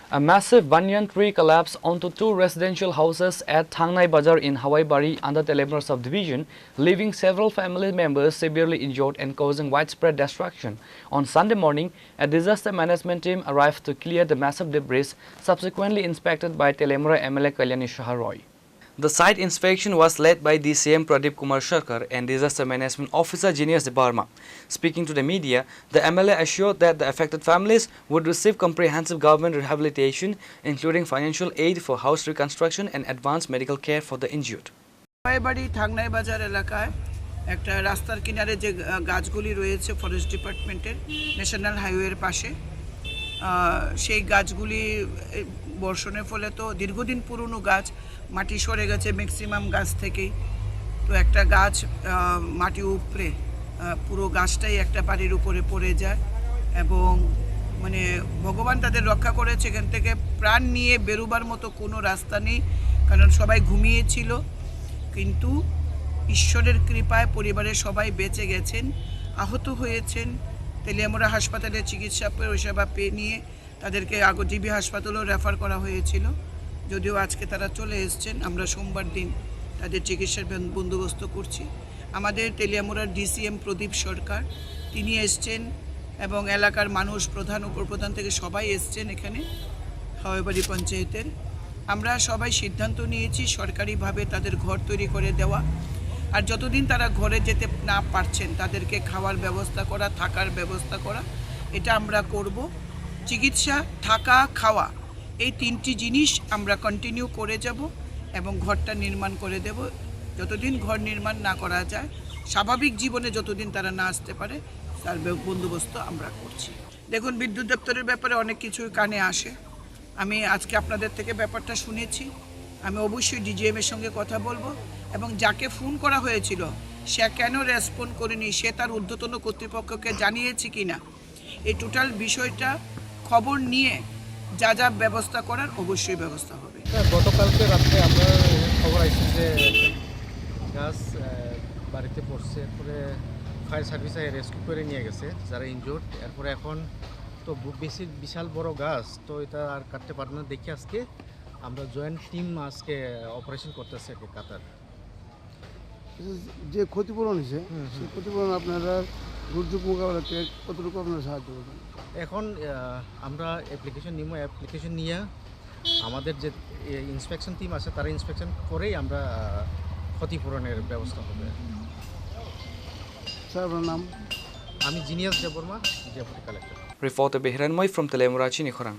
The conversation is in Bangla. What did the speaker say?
A massive banyan tree collapsed onto two residential houses at Thangnai Bazar in Hawai Bari under Telemura subdivision, leaving several family members severely injured and causing widespread destruction. On Sunday morning, a disaster management team arrived to clear the massive debris, subsequently inspected by Telemura MLA Kalyani Shah Roy. The site inspection was led by DCM Pradeep Kumar Sharkar and Disaster Management Officer Genius Debarma. Speaking to the media, the MLA assured that the affected families would receive comprehensive government rehabilitation, including financial aid for house reconstruction and advanced medical care for the injured. বাড়ি থাংনাই বাজার এলাকায় একটা রাস্তার কিনারে যে গাছগুলি রয়েছে ফরেস্ট ডিপার্টমেন্টের ন্যাশনাল হাইওয়ের পাশে সেই গাছগুলি বর্ষণের ফলে তো দীর্ঘদিন পুরনো গাছ মাটি সরে গেছে ম্যাক্সিমাম গাছ থেকেই তো একটা গাছ মাটি উপড়ে পুরো গাছটাই একটা বাড়ির উপরে পড়ে যায় এবং মানে ভগবান তাদের রক্ষা করেছে এখান থেকে প্রাণ নিয়ে বেরোবার মতো কোনো রাস্তা নেই কারণ সবাই ঘুমিয়েছিল কিন্তু ঈশ্বরের কৃপায় পরিবারের সবাই বেঁচে গেছেন আহত হয়েছেন তেলিয়ামুড়া হাসপাতালে চিকিৎসা পরিষেবা পেয়ে নিয়ে তাদেরকে জিবি হাসপাতালেও রেফার করা হয়েছিল যদিও আজকে তারা চলে এসেছেন আমরা সোমবার দিন তাদের চিকিৎসার বন্দোবস্ত করছি আমাদের তেলিয়ামুড়ার ডিসিএম প্রদীপ সরকার তিনি এসেছেন এবং এলাকার মানুষ প্রধান উপপ্রধান থেকে সবাই এসেছেন এখানে হাওয়াইবাড়ি পঞ্চায়েতের আমরা সবাই সিদ্ধান্ত নিয়েছি সরকারিভাবে তাদের ঘর তৈরি করে দেওয়া আর যতদিন তারা ঘরে যেতে না পারছেন তাদেরকে খাওয়ার ব্যবস্থা করা থাকার ব্যবস্থা করা এটা আমরা করব চিকিৎসা থাকা খাওয়া এই তিনটি জিনিস আমরা কন্টিনিউ করে যাব এবং ঘরটা নির্মাণ করে দেব যতদিন ঘর নির্মাণ না করা যায় স্বাভাবিক জীবনে যতদিন তারা না আসতে পারে তার বন্দোবস্ত আমরা করছি দেখুন বিদ্যুৎ দপ্তরের ব্যাপারে অনেক কিছুই কানে আসে আমি আজকে আপনাদের থেকে ব্যাপারটা শুনেছি আমি অবশ্যই ডিজিএমের সঙ্গে কথা বলবো এবং যাকে ফোন করা হয়েছিল সে কেন রেসপন্ড করেনি সে তার ঊর্ধ্বতন কর্তৃপক্ষকে জানিয়েছে কি না এই টোটাল বিষয়টা খবর নিয়ে যা যা ব্যবস্থা করার অবশ্যই ব্যবস্থা হবে গতকালকে রাত্রে আমরা খবর আসছে যে গাছ বাড়িতে পড়ছে এরপরে ফায়ার সার্ভিসে রেস্কিউ করে নিয়ে গেছে যারা ইনজোর্ড এরপরে এখন তো বেশি বিশাল বড় গাছ তো এটা আর কাটতে পারবে না দেখি আজকে আমরা জয়েন্ট টিম আজকে অপারেশন করতেছে আর কি কাতার যে ক্ষতিপূরণ হয়েছে সেই ক্ষতিপূরণ আপনারা দুর্যোগ মোকাবেলাতে কতটুকু আপনারা সাহায্য করবেন এখন আমরা অ্যাপ্লিকেশন নিয়ে আমাদের যে ইন্সপেকশন টিম আছে তারা ইন্সপেকশন করেই আমরা ক্ষতিপূরণের ব্যবস্থা হবে স্যার আপনার নাম আমি genius Debbarma deputy collector Reporter Behran Moy from Telemura Chinikhorang.